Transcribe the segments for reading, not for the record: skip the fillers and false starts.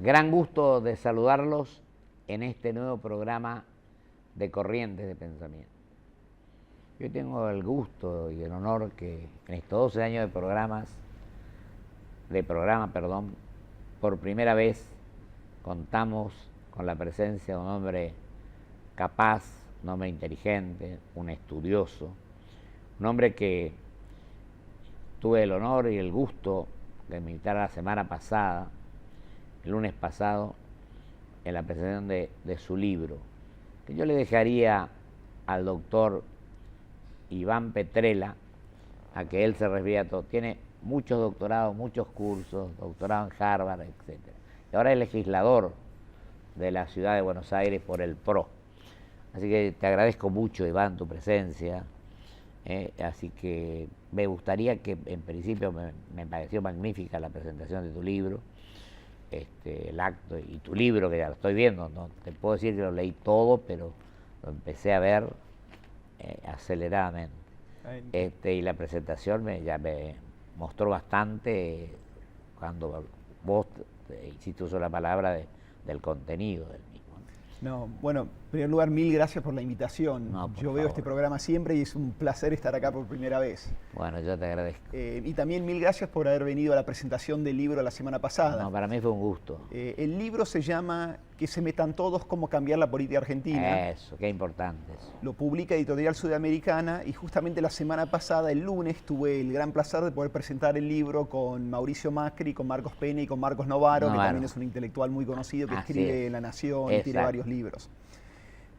Gran gusto de saludarlos en este nuevo programa de Corrientes de Pensamiento. Yo tengo el gusto y el honor que en estos 12 años de programa, por primera vez contamos con la presencia de un hombre capaz, un hombre inteligente, un estudioso, un hombre que tuve el honor y el gusto de invitar la semana pasada, el lunes pasado, en la presentación de su libro, que yo le dejaría al doctor Iván Petrella a que él se refiera a todo. Tiene muchos doctorados, muchos cursos, doctorado en Harvard, etc. Y ahora es legislador de la ciudad de Buenos Aires por el PRO. Así que te agradezco mucho, Iván, tu presencia. Así que me gustaría que, en principio, me pareció magnífica la presentación de tu libro, el acto y tu libro, que ya lo estoy viendo. No te puedo decir que lo leí todo, pero lo empecé a ver aceleradamente. Y la presentación ya me mostró bastante cuando vos hiciste uso de la palabra del contenido del mismo. No, bueno, en primer lugar, mil gracias por la invitación. Yo veo este programa siempre y es un placer estar acá por primera vez. Bueno, yo te agradezco. Y también mil gracias por haber venido a la presentación del libro la semana pasada. No, para mí fue un gusto. El libro se llama Que se metan todos, cómo cambiar la política argentina. Eso, qué importante eso. Lo publica Editorial Sudamericana y justamente la semana pasada, el lunes, tuve el gran placer de poder presentar el libro con Mauricio Macri, con Marcos Pena y con Marcos Novaro, que también es un intelectual muy conocido que escribe en La Nación y tiene varios libros.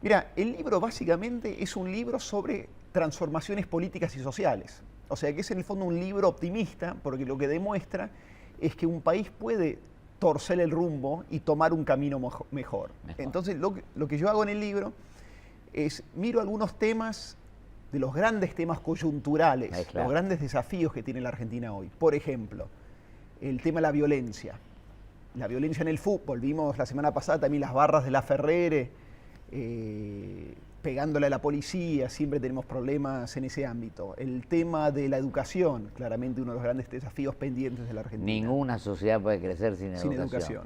Mira, el libro básicamente es un libro sobre transformaciones políticas y sociales. O sea que es en el fondo un libro optimista, porque lo que demuestra es que un país puede torcer el rumbo y tomar un camino mejor. Entonces lo que yo hago en el libro es miro algunos temas de los grandes temas coyunturales, los grandes desafíos que tiene la Argentina hoy. Por ejemplo, el tema de la violencia en el fútbol. Vimos la semana pasada también las barras de la Ferrere, pegándole a la policía, siempre tenemos problemas en ese ámbito. El tema de la educación, claramente uno de los grandes desafíos pendientes de la Argentina. Ninguna sociedad puede crecer sin educación.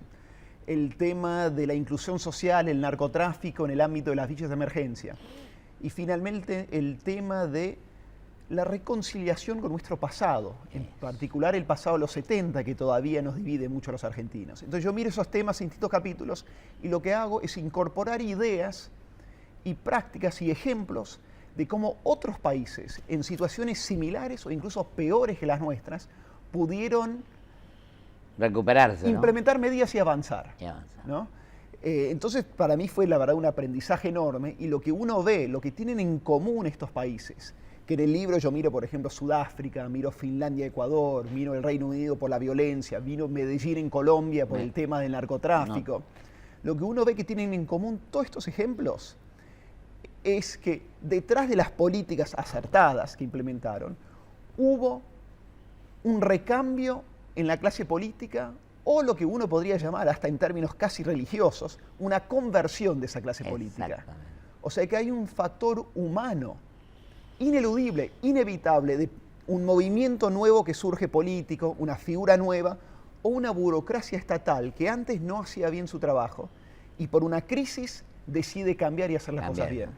El tema de la inclusión social, el narcotráfico en el ámbito de las villas de emergencia. Y finalmente el tema de la reconciliación con nuestro pasado, en particular el pasado de los 70, que todavía nos divide mucho a los argentinos. Entonces yo miro esos temas en distintos capítulos y lo que hago es incorporar ideas y prácticas y ejemplos de cómo otros países en situaciones similares o incluso peores que las nuestras pudieron recuperarse, implementar medidas y avanzar. ¿No? Entonces para mí fue la verdad un aprendizaje enorme y lo que uno ve, lo que tienen en común estos países, que en el libro yo miro, por ejemplo, Sudáfrica, miro Finlandia, Ecuador, miro el Reino Unido por la violencia, miro Medellín en Colombia por el tema del narcotráfico. Lo que uno ve que tienen en común todos estos ejemplos es que detrás de las políticas acertadas que implementaron, hubo un recambio en la clase política o lo que uno podría llamar, hasta en términos casi religiosos, una conversión de esa clase política. O sea que hay un factor humano ineludible, inevitable, de un movimiento nuevo que surge político, una figura nueva, o una burocracia estatal que antes no hacía bien su trabajo y por una crisis decide cambiar y hacer las cosas bien.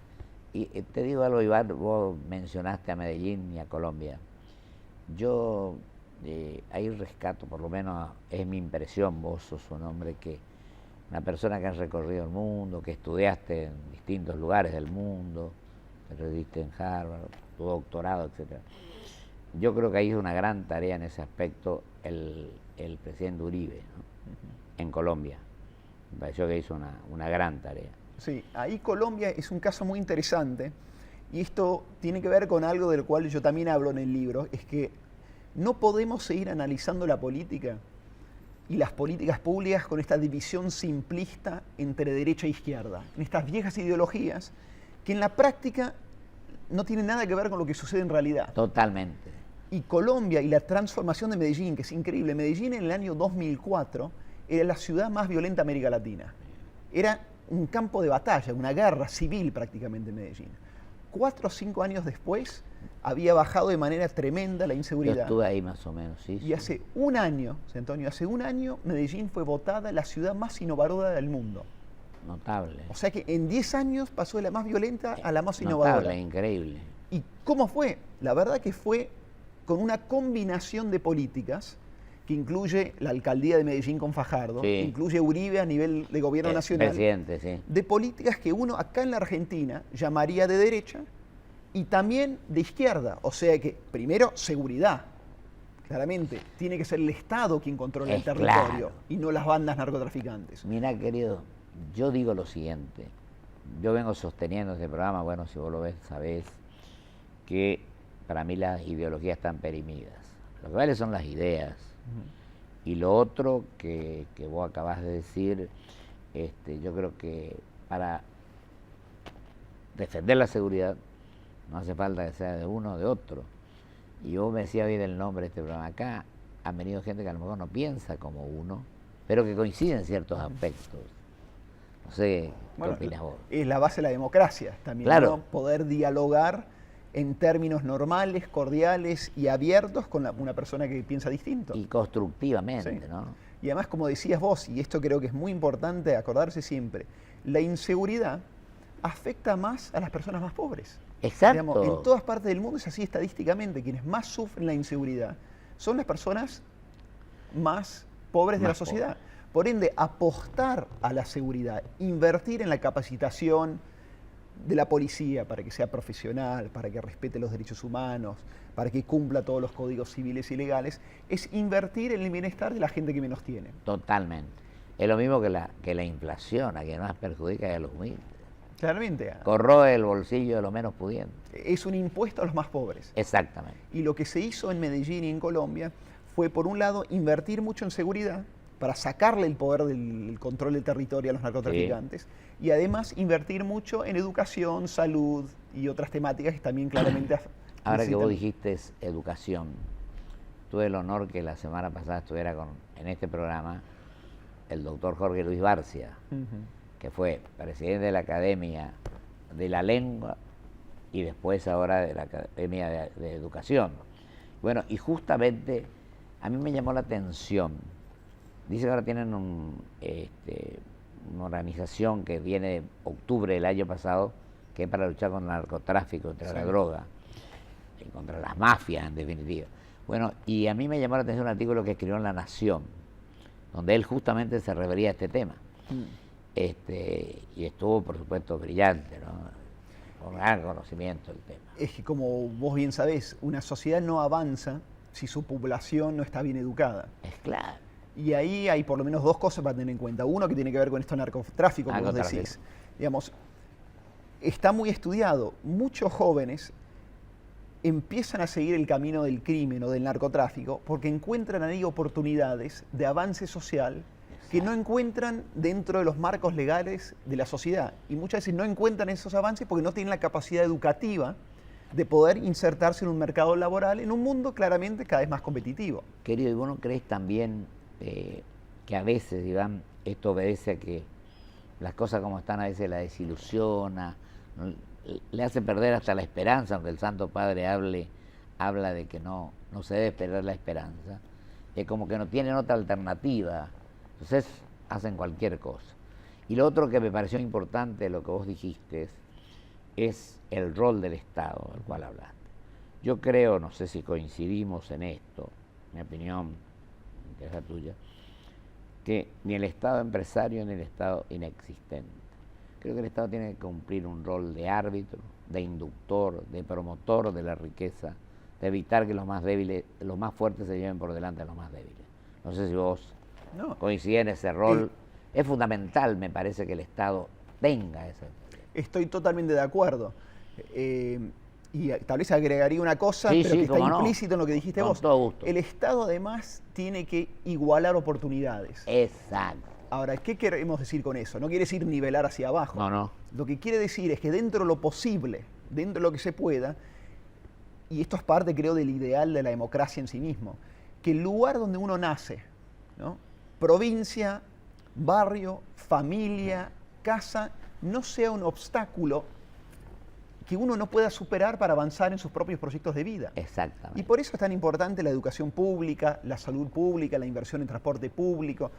Y te digo algo, Iván, vos mencionaste a Medellín y a Colombia. Yo ahí rescato, por lo menos es mi impresión, vos sos un hombre una persona que has recorrido el mundo, que estudiaste en distintos lugares del mundo, te recibiste en Harvard, tu doctorado, etc. Yo creo que ahí hizo una gran tarea en ese aspecto el presidente Uribe, ¿no? En Colombia. Me pareció que hizo una gran tarea. Sí, ahí Colombia es un caso muy interesante y esto tiene que ver con algo del cual yo también hablo en el libro, es que no podemos seguir analizando la política y las políticas públicas con esta división simplista entre derecha e izquierda, en estas viejas ideologías que en la práctica no tienen nada que ver con lo que sucede en realidad. Totalmente. Y Colombia y la transformación de Medellín, que es increíble. Medellín en el año 2004 era la ciudad más violenta de América Latina. Era un campo de batalla, una guerra civil prácticamente en Medellín. 4 o 5 años después había bajado de manera tremenda la inseguridad. Yo estuve ahí más o menos, sí. Y hace un año, José Antonio, hace un año Medellín fue votada la ciudad más innovadora del mundo. Notable. O sea que en 10 años pasó de la más violenta a la más innovadora. Notable, increíble. ¿Y cómo fue? La verdad que fue con una combinación de políticas que incluye la alcaldía de Medellín con Fajardo, Sí. incluye Uribe a nivel de gobierno nacional, Presidente, sí. de políticas que uno acá en la Argentina llamaría de derecha y también de izquierda. O sea que, primero, seguridad. Claramente, tiene que ser el Estado quien controla el territorio, claro, y no las bandas narcotraficantes. Mirá, querido, yo digo lo siguiente. Yo vengo sosteniendo este programa, bueno, si vos lo ves, sabés que para mí las ideologías están perimidas. Lo que vale son las ideas. Y lo otro que vos acabás de decir, yo creo que para defender la seguridad no hace falta que sea de uno o de otro. Y vos me decías hoy del nombre de este programa. Acá han venido gente que a lo mejor no piensa como uno, pero que coincide en ciertos aspectos. No sé, ¿qué opinas vos? Es la base de la democracia también, claro, ¿no? Poder dialogar en términos normales, cordiales y abiertos con una persona que piensa distinto. Y constructivamente, sí, ¿no? Y además, como decías vos, y esto creo que es muy importante acordarse siempre, la inseguridad afecta más a las personas más pobres. Exacto. Digamos, en todas partes del mundo es así estadísticamente. Quienes más sufren la inseguridad son las personas más pobres de la sociedad. Por ende, apostar a la seguridad, invertir en la capacitación de la policía para que sea profesional, para que respete los derechos humanos, para que cumpla todos los códigos civiles y legales, es invertir en el bienestar de la gente que menos tiene. Totalmente. Es lo mismo que la inflación, a quien más perjudica es a los humildes. Claramente. Corroe el bolsillo de los menos pudientes. Es un impuesto a los más pobres. Exactamente. Y lo que se hizo en Medellín y en Colombia fue, por un lado, invertir mucho en seguridad para sacarle el poder del control del territorio a los narcotraficantes, sí, y además invertir mucho en educación, salud y otras temáticas que también claramente Ahora que vos dijiste educación, tuve el honor que la semana pasada estuviera en este programa el doctor Jorge Luis Barcia, que fue presidente de la Academia de la Lengua y después ahora de la Academia de Educación. Bueno, y justamente a mí me llamó la atención. Dice que ahora tienen una organización que viene de octubre del año pasado, que es para luchar contra el narcotráfico, contra la droga, y contra las mafias, en definitiva. Bueno, y a mí me llamó la atención un artículo que escribió en La Nación, donde él justamente se refería a este tema. Y estuvo, por supuesto, brillante, ¿no? Con gran conocimiento del tema. Es que, como vos bien sabés, una sociedad no avanza si su población no está bien educada. Es claro. Y ahí hay por lo menos dos cosas para tener en cuenta. Uno, que tiene que ver con esto narcotráfico, como vos decís. Digamos, está muy estudiado. Muchos jóvenes empiezan a seguir el camino del crimen o del narcotráfico porque encuentran ahí oportunidades de avance social que no encuentran dentro de los marcos legales de la sociedad. Y muchas veces no encuentran esos avances porque no tienen la capacidad educativa de poder insertarse en un mercado laboral, en un mundo claramente cada vez más competitivo. Querido, ¿y vos no crees también que a veces, Iván, esto obedece a que las cosas como están a veces la desilusiona, ¿no? Le hace perder hasta la esperanza, aunque el Santo Padre habla de que no se debe perder la esperanza, es como que no tienen otra alternativa, entonces hacen cualquier cosa. Y lo otro que me pareció importante, lo que vos dijiste, es el rol del Estado, del cual hablaste. Yo creo, no sé si coincidimos en esto, mi opinión, que es la tuya, que ni el Estado empresario ni el Estado inexistente. Creo que el Estado tiene que cumplir un rol de árbitro, de inductor, de promotor de la riqueza, de evitar que los más débiles, los más fuertes se lleven por delante a los más débiles. No sé si vos coincidís en ese rol. Es fundamental, me parece, que el Estado tenga ese. Estoy totalmente de acuerdo. Y tal vez agregaría una cosa, pero que está implícito en lo que dijiste vos. Todo gusto. El Estado además tiene que igualar oportunidades. Exacto. Ahora, ¿qué queremos decir con eso? No quiere decir nivelar hacia abajo. No. Lo que quiere decir es que dentro de lo posible, dentro de lo que se pueda, y esto es parte, creo, del ideal de la democracia en sí mismo, que el lugar donde uno nace, ¿no? Provincia, barrio, familia, casa, no sea un obstáculo que uno no pueda superar para avanzar en sus propios proyectos de vida. Exactamente. Y por eso es tan importante la educación pública, la salud pública, la inversión en transporte público,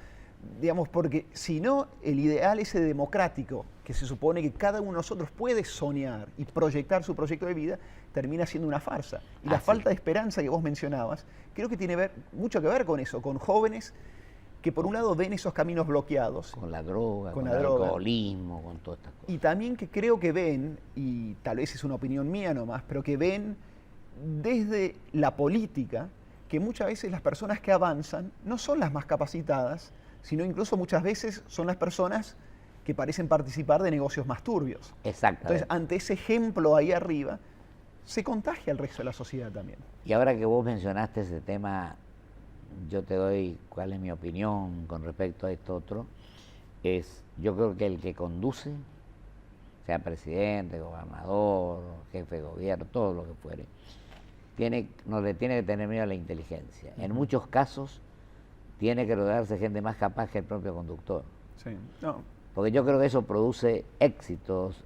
digamos, porque si no, el ideal ese democrático, que se supone que cada uno de nosotros puede soñar y proyectar su proyecto de vida, termina siendo una farsa. Y la falta de esperanza que vos mencionabas, creo que tiene mucho que ver con eso, con jóvenes que por un lado ven esos caminos bloqueados. Con la droga, con el alcoholismo, con todas estas cosas. Y también que creo que ven, y tal vez es una opinión mía nomás, pero que ven desde la política que muchas veces las personas que avanzan no son las más capacitadas, sino incluso muchas veces son las personas que parecen participar de negocios más turbios. Exactamente. Entonces, ante ese ejemplo ahí arriba, se contagia el resto de la sociedad también. Y ahora que vos mencionaste ese tema, yo te doy cuál es mi opinión con respecto a esto otro. Yo creo que el que conduce, sea presidente, gobernador, jefe de gobierno, todo lo que fuere, no le tiene que tener miedo a la inteligencia. En muchos casos tiene que rodearse de gente más capaz que el propio conductor. Sí. No. Porque yo creo que eso produce éxitos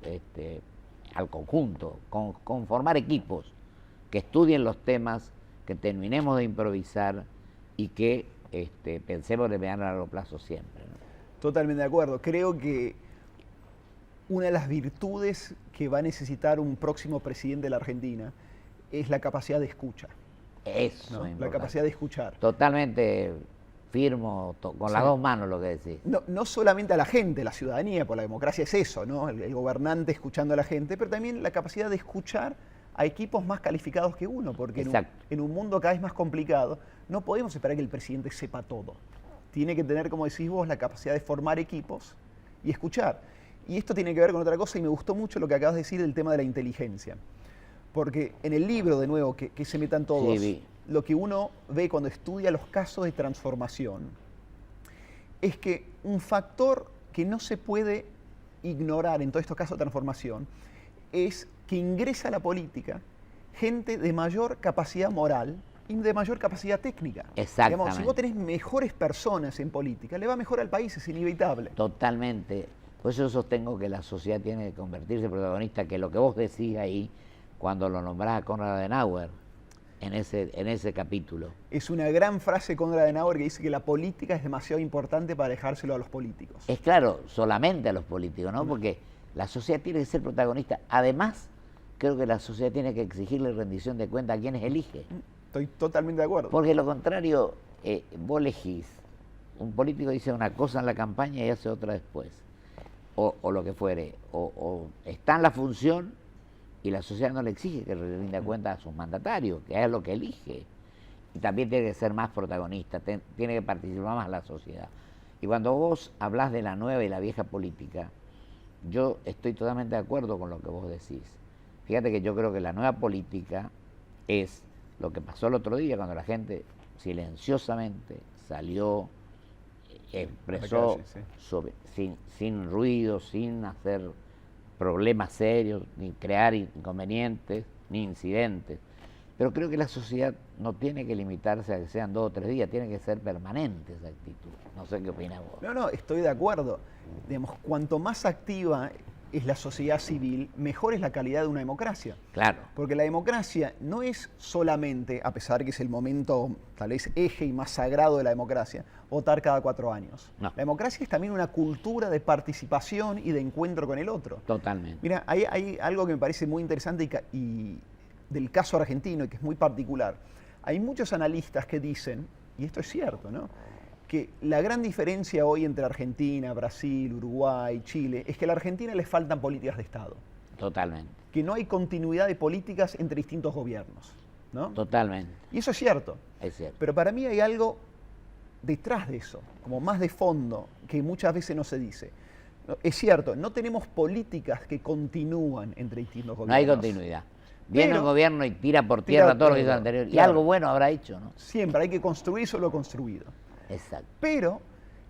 al conjunto, con formar equipos que estudien los temas, que terminemos de improvisar y que pensemos de mediano a largo plazo siempre, ¿no? Totalmente de acuerdo. Creo que una de las virtudes que va a necesitar un próximo presidente de la Argentina es la capacidad de escucha. Eso, ¿no? La capacidad de escuchar. Totalmente firmo, con las dos manos lo que decís. No solamente a la gente, la ciudadanía, porque la democracia es eso, ¿no? El gobernante escuchando a la gente, pero también la capacidad de escuchar a equipos más calificados que uno, porque en un mundo cada vez más complicado no podemos esperar que el presidente sepa todo. Tiene que tener, como decís vos, la capacidad de formar equipos y escuchar. Y esto tiene que ver con otra cosa, y me gustó mucho lo que acabas de decir del tema de la inteligencia. Porque en el libro, de nuevo, que se metan todos, sí, lo que uno ve cuando estudia los casos de transformación es que un factor que no se puede ignorar en todos estos casos de transformación es que ingresa a la política gente de mayor capacidad moral y de mayor capacidad técnica. Exactamente. Digamos, si vos tenés mejores personas en política, le va mejor al país, es inevitable. Totalmente. Por eso yo sostengo que la sociedad tiene que convertirse en protagonista, que lo que vos decís ahí, cuando lo nombrás a Konrad Adenauer, en ese capítulo. Es una gran frase Konrad Adenauer que dice que la política es demasiado importante para dejárselo a los políticos. Es claro, solamente a los políticos, ¿no? Porque la sociedad tiene que ser protagonista. Además, creo que la sociedad tiene que exigirle rendición de cuenta a quienes elige. Estoy totalmente de acuerdo. Porque lo contrario, vos elegís, un político dice una cosa en la campaña y hace otra después, o lo que fuere, o está en la función y la sociedad no le exige que le rinda cuenta a sus mandatarios, que es lo que elige. Y también tiene que ser más protagonista, tiene que participar más la sociedad. Y cuando vos hablás de la nueva y la vieja política, yo estoy totalmente de acuerdo con lo que vos decís. Fíjate que yo creo que la nueva política es lo que pasó el otro día, cuando la gente silenciosamente salió, expresó sin ruido, sin hacer problemas serios, ni crear inconvenientes, ni incidentes. Pero creo que la sociedad no tiene que limitarse a que sean 2 o 3 días, tiene que ser permanente esa actitud. No sé qué opinas vos. No, estoy de acuerdo. Digamos, cuanto más activa es la sociedad civil, mejor es la calidad de una democracia. Claro. Porque la democracia no es solamente, a pesar de que es el momento tal vez eje y más sagrado de la democracia, votar cada 4 años. No. La democracia es también una cultura de participación y de encuentro con el otro. Totalmente. Mira, hay algo que me parece muy interesante y del caso argentino y que es muy particular. Hay muchos analistas que dicen, y esto es cierto, ¿no?, que la gran diferencia hoy entre Argentina, Brasil, Uruguay, Chile, es que a la Argentina le faltan políticas de Estado. Totalmente. Que no hay continuidad de políticas entre distintos gobiernos, ¿no? Totalmente. Y eso es cierto. Es cierto. Pero para mí hay algo detrás de eso, como más de fondo, que muchas veces no se dice. Es cierto, no tenemos políticas que continúan entre distintos gobiernos. No hay continuidad. Viene el gobierno y tira por tierra todo lo que hizo el anterior. Y algo bueno habrá hecho, ¿no? Siempre hay que construir sobre lo construido. Exacto. Pero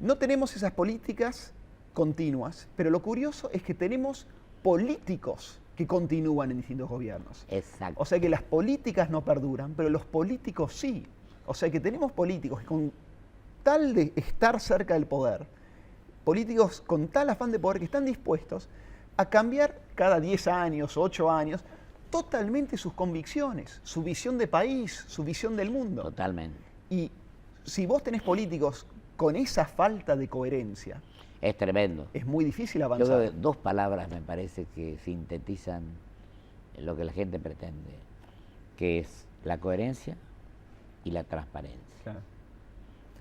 no tenemos esas políticas continuas, pero lo curioso es que tenemos políticos que continúan en distintos gobiernos. Exacto. O sea que las políticas no perduran, pero los políticos sí. O sea que tenemos políticos que con tal de estar cerca del poder, políticos con tal afán de poder que están dispuestos a cambiar cada 10 años, 8 años, totalmente sus convicciones, su visión de país, su visión del mundo. Totalmente. Y si vos tenés políticos con esa falta de coherencia, es tremendo. Es muy difícil avanzar. Yo creo que 2 palabras me parece que sintetizan lo que la gente pretende, que es la coherencia y la transparencia. Claro.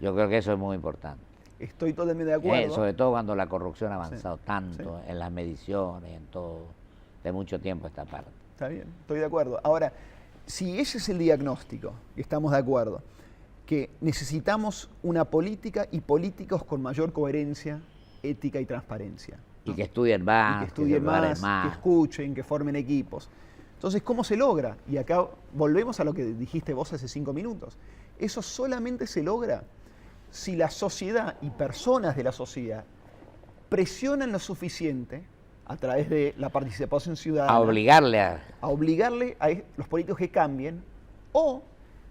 Yo creo que eso es muy importante. Estoy totalmente de acuerdo. Sobre todo cuando la corrupción ha avanzado tanto en las mediciones, en todo, de mucho tiempo esta parte. Está bien, estoy de acuerdo. Ahora, si ese es el diagnóstico, y estamos de acuerdo, que necesitamos una política y políticos con mayor coherencia, ética y transparencia, ¿no? Y que estudien más, que escuchen, que formen equipos. Entonces, ¿cómo se logra? Y acá volvemos a lo que dijiste vos hace 5 minutos. Eso solamente se logra si la sociedad y personas de la sociedad presionan lo suficiente a través de la participación ciudadana. A obligarle a los políticos que cambien, o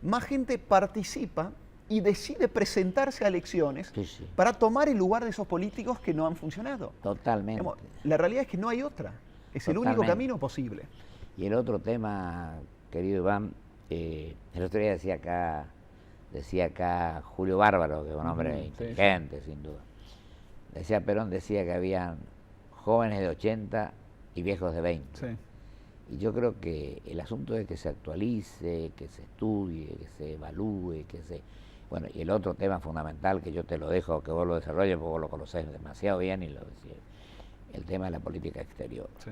más gente participa y decide presentarse a elecciones para tomar el lugar de esos políticos que no han funcionado. Totalmente. La realidad es que no hay otra. Es el único camino posible. Y el otro tema, querido Iván, el otro día decía acá Julio Bárbaro, que es un hombre inteligente, sin duda. Perón decía que habían jóvenes de 80 y viejos de 20. Sí. Y yo creo que el asunto es que se actualice, que se estudie, que se evalúe, Bueno, y el otro tema fundamental que yo te lo dejo, que vos lo desarrolles, porque vos lo conocés demasiado bien y lo decís, el tema de la política exterior. Sí.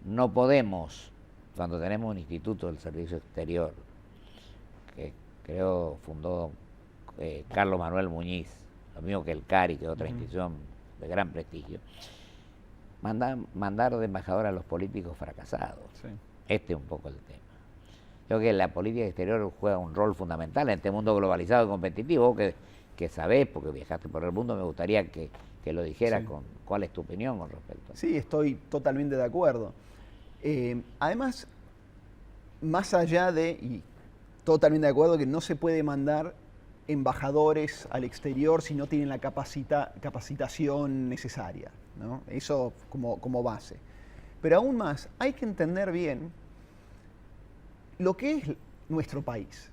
No podemos, cuando tenemos un instituto del servicio exterior, que creo fundó Carlos Manuel Muñiz, lo mismo que el CARI, que es otra institución de gran prestigio, mandar de embajador a los políticos fracasados. Sí. Este es un poco el tema. Creo que la política exterior juega un rol fundamental en este mundo globalizado y competitivo, que sabés, porque viajaste por el mundo, me gustaría que lo dijeras cuál es tu opinión con respecto a eso. Sí, estoy totalmente de acuerdo. Además, más allá y totalmente de acuerdo que no se puede mandar embajadores al exterior si no tienen la capacitación necesaria, ¿no? Eso como base. Pero aún más, hay que entender bien lo que es nuestro país.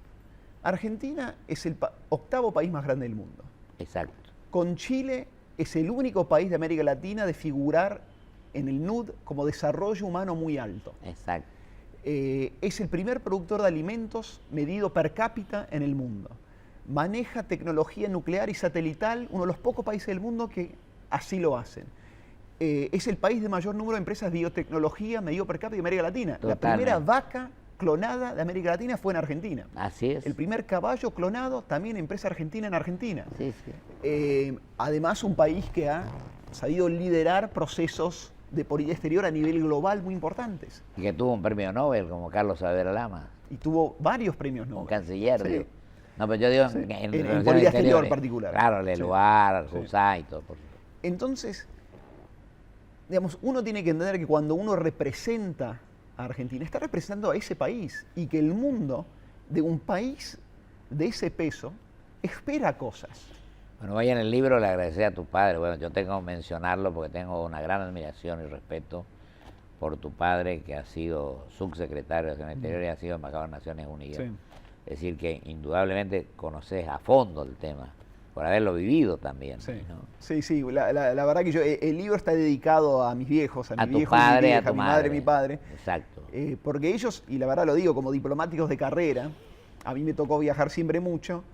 Argentina es el 8º país más grande del mundo. Exacto. Con Chile es el único país de América Latina de figurar en el NUD como desarrollo humano muy alto. Exacto. Es el primer productor de alimentos medido per cápita en el mundo. Maneja tecnología nuclear y satelital, uno de los pocos países del mundo que así lo hacen. Es el país de mayor número de empresas de biotecnología medido per cápita de América Latina. Totalmente. La primera vaca clonada de América Latina fue en Argentina. Así es. El primer caballo clonado, también empresa argentina en Argentina. Sí, sí. Además, un país que ha sabido liderar procesos de política exterior a nivel global muy importantes. Y que tuvo un premio Nobel como Carlos Saavedra Lama. Y tuvo varios premios Nobel. Un canciller, sí. Digo. No, pero yo digo en política exterior en particular. Claro, Leluar, Jusay y todo. Entonces, digamos, uno tiene que entender que cuando uno representa a Argentina, está representando a ese país y que el mundo de un país de ese peso espera cosas. Bueno, vaya en el libro, le agradecí a tu padre. Bueno, yo tengo que mencionarlo porque tengo una gran admiración y respeto por tu padre, que ha sido subsecretario de Acción Exterior y ha sido embajador de Naciones Unidas. Sí. Es decir, que indudablemente conoces a fondo el tema, por haberlo vivido también. Sí, ¿no? Sí. La verdad que el libro está dedicado a mis viejos, a mi viejo, padre, mi vieja, a tu mi madre, mi padre. Exacto. Porque ellos, y la verdad lo digo, como diplomáticos de carrera, a mí me tocó viajar siempre mucho,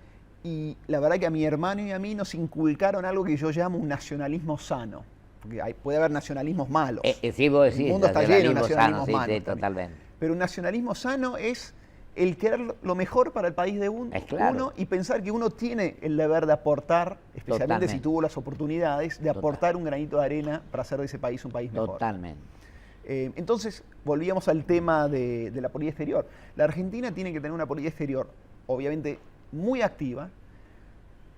y la verdad que a mi hermano y a mí nos inculcaron algo que yo llamo un nacionalismo sano. Porque puede haber nacionalismos malos. Sí, vos decís, el mundo está lleno de nacionalismos sano, malos. Sí, totalmente. Pero un nacionalismo sano es el querer lo mejor para el país de uno y pensar que uno tiene el deber de aportar, especialmente si tuvo las oportunidades, de aportar un granito de arena para hacer de ese país un país mejor. Totalmente. Entonces, volvíamos al tema de la política exterior. La Argentina tiene que tener una política exterior, obviamente, muy activa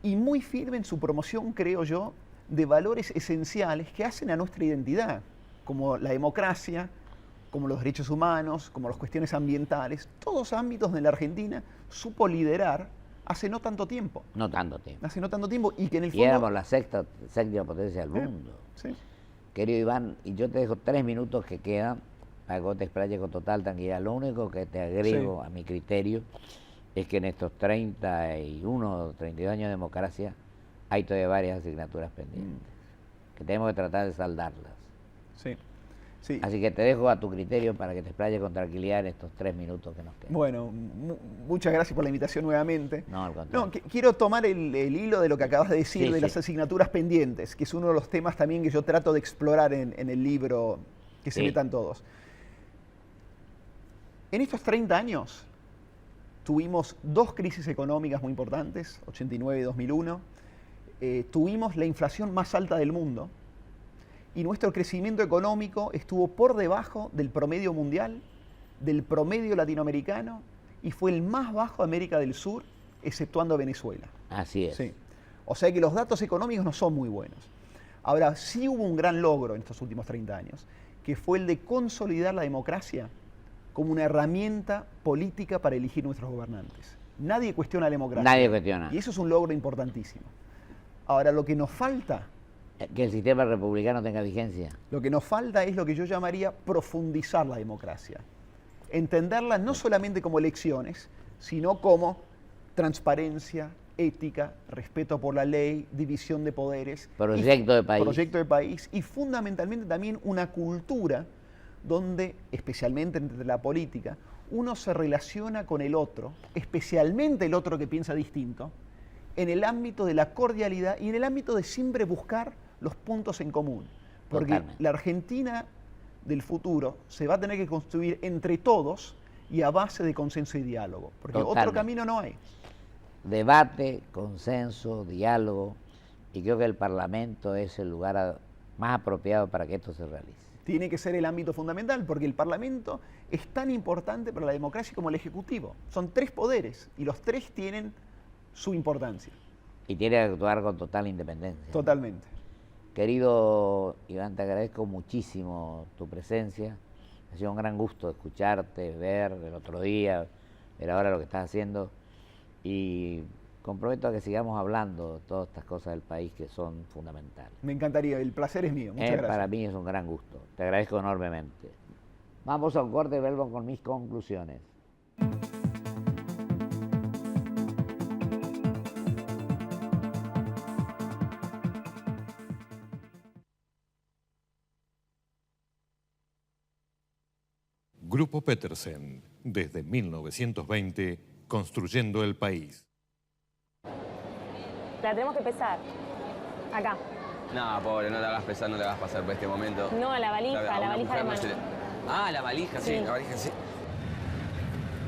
y muy firme en su promoción, creo yo, de valores esenciales que hacen a nuestra identidad, como la democracia, como los derechos humanos, como las cuestiones ambientales, todos ámbitos de la Argentina supo liderar hace no tanto tiempo. No tanto tiempo. Hace no tanto tiempo y que en el fondo... Y éramos la sexta potencia del mundo. Sí. Querido Iván, y yo te dejo 3 minutos que quedan para que vos te explayes con total tranquilidad. Lo único que te agrego a mi criterio es que en estos 31, 32 años de democracia hay todavía varias asignaturas pendientes, que tenemos que tratar de saldarlas. Sí. Sí. Así que te dejo a tu criterio para que te explayes con tranquilidad en estos 3 minutos que nos quedan. Bueno, muchas gracias por la invitación nuevamente. No, al contrario. No, quiero tomar el hilo de lo que acabas de decir, de las asignaturas pendientes, que es uno de los temas también que yo trato de explorar en el libro, que se metan todos. En estos 30 años tuvimos 2 crisis económicas muy importantes, 89 y 2001. Tuvimos la inflación más alta del mundo. Y nuestro crecimiento económico estuvo por debajo del promedio mundial, del promedio latinoamericano, y fue el más bajo de América del Sur, exceptuando Venezuela. Así es. Sí. O sea que los datos económicos no son muy buenos. Ahora, sí hubo un gran logro en estos últimos 30 años, que fue el de consolidar la democracia como una herramienta política para elegir nuestros gobernantes. Nadie cuestiona la democracia. Nadie cuestiona. Y eso es un logro importantísimo. Ahora, lo que nos falta... Que el sistema republicano tenga vigencia. Lo que nos falta es lo que yo llamaría profundizar la democracia. Entenderla no solamente como elecciones, sino como transparencia, ética, respeto por la ley, división de poderes. Proyecto de país. Proyecto de país y fundamentalmente también una cultura donde, especialmente entre la política, uno se relaciona con el otro, especialmente el otro que piensa distinto, en el ámbito de la cordialidad y en el ámbito de siempre buscar los puntos en común. Porque totalmente. La Argentina del futuro se va a tener que construir entre todos y a base de consenso y diálogo. Porque totalmente. Otro camino no hay. Debate, consenso, diálogo, y creo que el Parlamento es el lugar más apropiado para que esto se realice. Tiene que ser el ámbito fundamental, porque el Parlamento es tan importante para la democracia como el Ejecutivo. Son 3 poderes y los 3 tienen su importancia. Y tiene que actuar con total independencia. Totalmente. Querido Iván, te agradezco muchísimo tu presencia. Ha sido un gran gusto escucharte, ver el otro día, ver ahora lo que estás haciendo. Y comprometo a que sigamos hablando de todas estas cosas del país que son fundamentales. Me encantaría, el placer es mío. Muchas gracias. Para mí es un gran gusto. Te agradezco enormemente. Vamos a un corte y vuelvo con mis conclusiones. Grupo Petersen, desde 1920, construyendo el país. La tenemos que pesar. Acá. No, pobre, no la hagas pesar, no la hagas pasar por este momento. No, la valija de mano. Ah, la valija, sí, la valija, sí.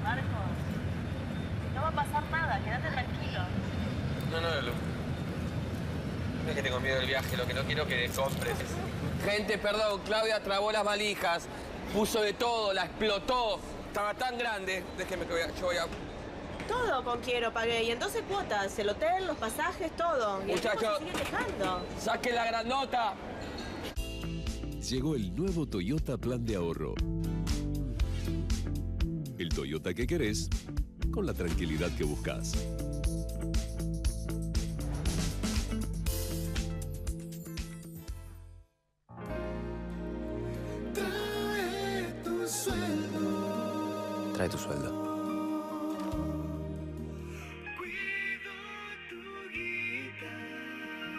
Marcos, no va a pasar nada, quédate tranquilo. No es que tengo miedo del viaje, lo que no quiero que compres. Gente, perdón, Claudia trabó las valijas, puso de todo, la explotó. Estaba tan grande, déjeme que yo voy a... Todo con Quiero pagué, y entonces cuotas, el hotel, los pasajes, todo. Y muchachos, se sigue quejando. ¡Saque la grandota! Llegó el nuevo Toyota Plan de Ahorro. El Toyota que querés, con la tranquilidad que buscas. Trae tu sueldo.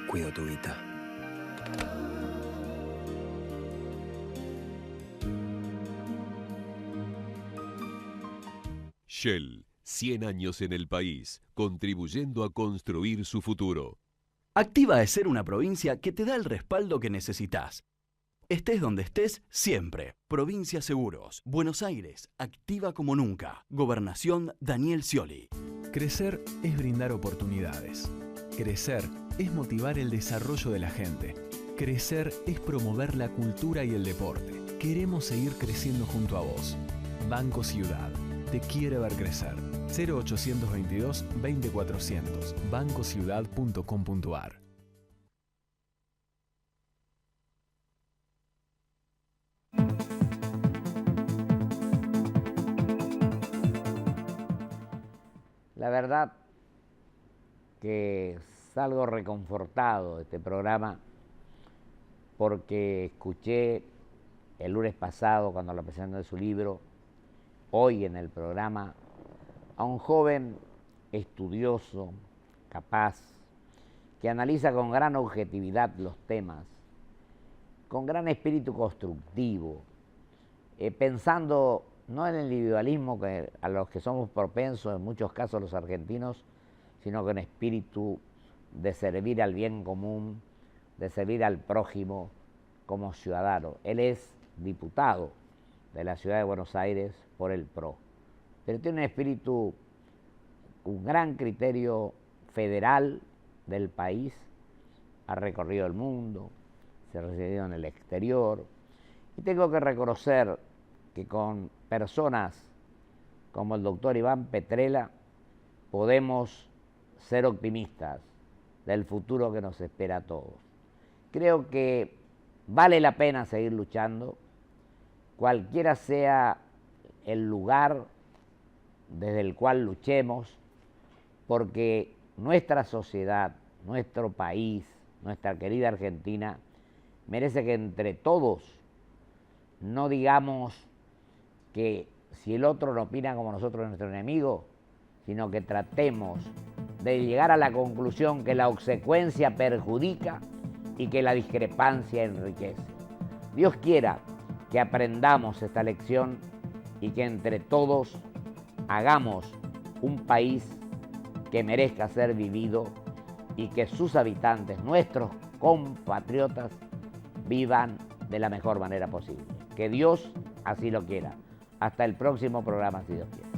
Cuido tu guita. Shell, 100 años en el país, contribuyendo a construir su futuro. Activa es ser una provincia que te da el respaldo que necesitas. Estés donde estés, siempre. Provincia Seguros. Buenos Aires. Activa como nunca. Gobernación Daniel Scioli. Crecer es brindar oportunidades. Crecer es motivar el desarrollo de la gente. Crecer es promover la cultura y el deporte. Queremos seguir creciendo junto a vos. Banco Ciudad. Te quiere ver crecer. 0822 20400. bancociudad.com.ar. La verdad que salgo reconfortado de este programa porque escuché el lunes pasado, cuando la presentación de su libro, hoy en el programa, a un joven estudioso, capaz, que analiza con gran objetividad los temas, con gran espíritu constructivo, pensando no en el individualismo a los que somos propensos en muchos casos los argentinos, sino con espíritu de servir al bien común, de servir al prójimo como ciudadano. Él es diputado de la ciudad de Buenos Aires por el PRO, pero tiene un espíritu, un gran criterio federal del país, ha recorrido el mundo, se ha residido en el exterior, y tengo que reconocer que con personas como el doctor Iván Petrella podemos ser optimistas del futuro que nos espera a todos. Creo que vale la pena seguir luchando, cualquiera sea el lugar desde el cual luchemos, porque nuestra sociedad, nuestro país, nuestra querida Argentina, merece que entre todos no digamos que si el otro no opina como nosotros es nuestro enemigo, sino que tratemos de llegar a la conclusión que la obsecuencia perjudica y que la discrepancia enriquece. Dios quiera que aprendamos esta lección y que entre todos hagamos un país que merezca ser vivido y que sus habitantes, nuestros compatriotas, vivan de la mejor manera posible. Que Dios así lo quiera. Hasta el próximo programa, si Dios quiere.